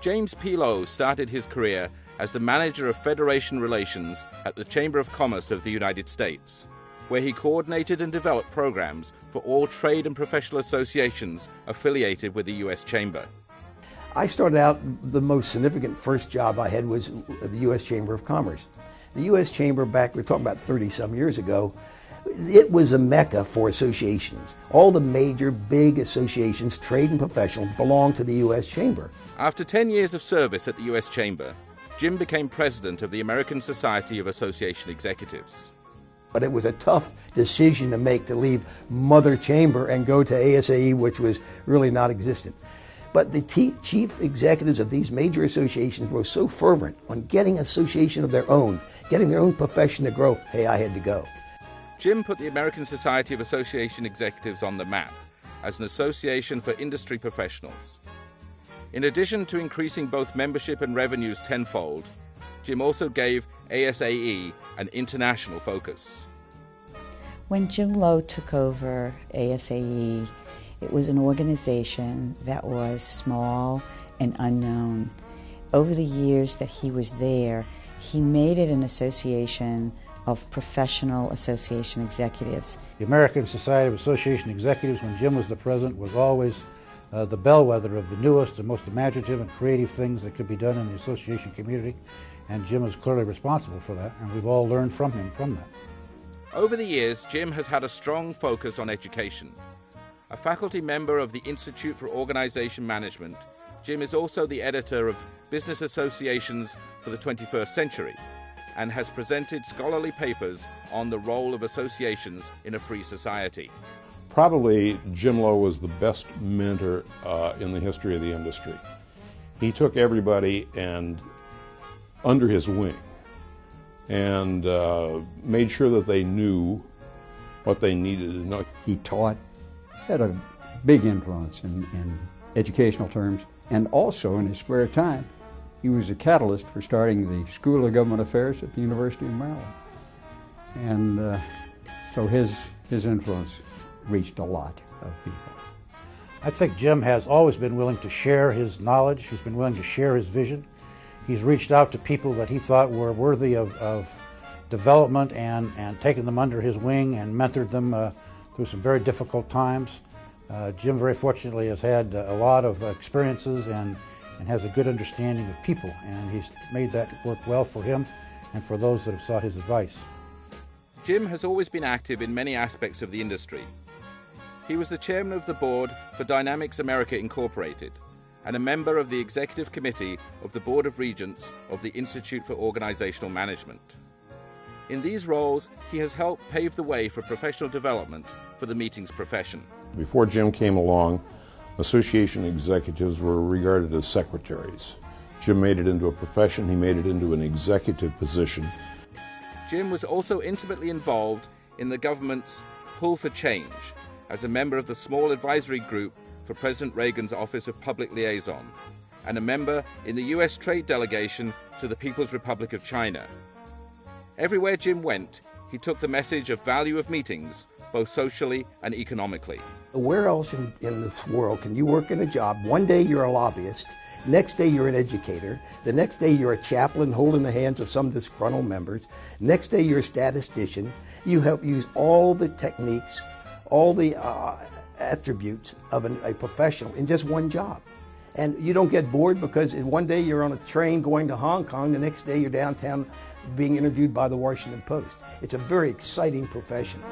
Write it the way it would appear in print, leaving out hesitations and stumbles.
James P. Lowe started his career as the manager of Federation Relations at the Chamber of Commerce of the United States, where he coordinated and developed programs for all trade and professional associations affiliated with the U.S. Chamber. I started out, the most significant first job I had was at the U.S. Chamber of Commerce. The U.S. Chamber, back, we're talking about 30-some years ago, it was a mecca for associations. All the major big associations, trade and professional, belonged to the U.S. Chamber. After 10 years of service at the U.S. Chamber, Jim became president of the American Society of Association Executives. But it was a tough decision to make, to leave Mother Chamber and go to ASAE, which was really not existent. But the chief executives of these major associations were so fervent on getting an association of their own, getting their own profession to grow, hey, I had to go. Jim put the American Society of Association Executives on the map as an association for industry professionals. In addition to increasing both membership and revenues tenfold, Jim also gave ASAE an international focus. When Jim Lowe took over ASAE, it was an organization that was small and unknown. Over the years that he was there, he made it an association of professional association executives. The American Society of Association Executives, when Jim was the president, was always the bellwether of the newest and most imaginative and creative things that could be done in the association community, and Jim is clearly responsible for that, and we've all learned from him from that. Over the years, Jim has had a strong focus on education. A faculty member of the Institute for Organization Management, Jim is also the editor of Business Associations for the 21st Century and has presented scholarly papers on the role of associations in a free society. Probably Jim Lowe was the best mentor in the history of the industry. He took everybody and under his wing and made sure that they knew what they needed to know. He taught, had a big influence in educational terms, and also in his spare time, he was a catalyst for starting the School of Government Affairs at the University of Maryland. And so his influence reached a lot of people. I think Jim has always been willing to share his knowledge. He's been willing to share his vision. He's reached out to people that he thought were worthy of development and taken them under his wing and mentored them through some very difficult times. Jim very fortunately has had a lot of experiences and has a good understanding of people, and he's made that work well for him and for those that have sought his advice. Jim has always been active in many aspects of the industry. He was the chairman of the board for Dynamics America Incorporated and a member of the executive committee of the Board of Regents of the Institute for Organizational Management. In these roles, he has helped pave the way for professional development for the meetings profession. Before Jim came along, association executives were regarded as secretaries. Jim made it into a profession. He made it into an executive position. Jim was also intimately involved in the government's Pull for Change as a member of the small advisory group for President Reagan's Office of Public Liaison and a member in the U.S. trade delegation to the People's Republic of China. Everywhere Jim went, he took the message of value of meetings, both socially and economically. Where else in this world can you work in a job? One day you're a lobbyist, next day you're an educator, the next day you're a chaplain holding the hands of some disgruntled members, next day you're a statistician. You have used all the techniques, all the attributes of a professional in just one job. And you don't get bored because one day you're on a train going to Hong Kong, the next day you're downtown being interviewed by the Washington Post. It's a very exciting profession.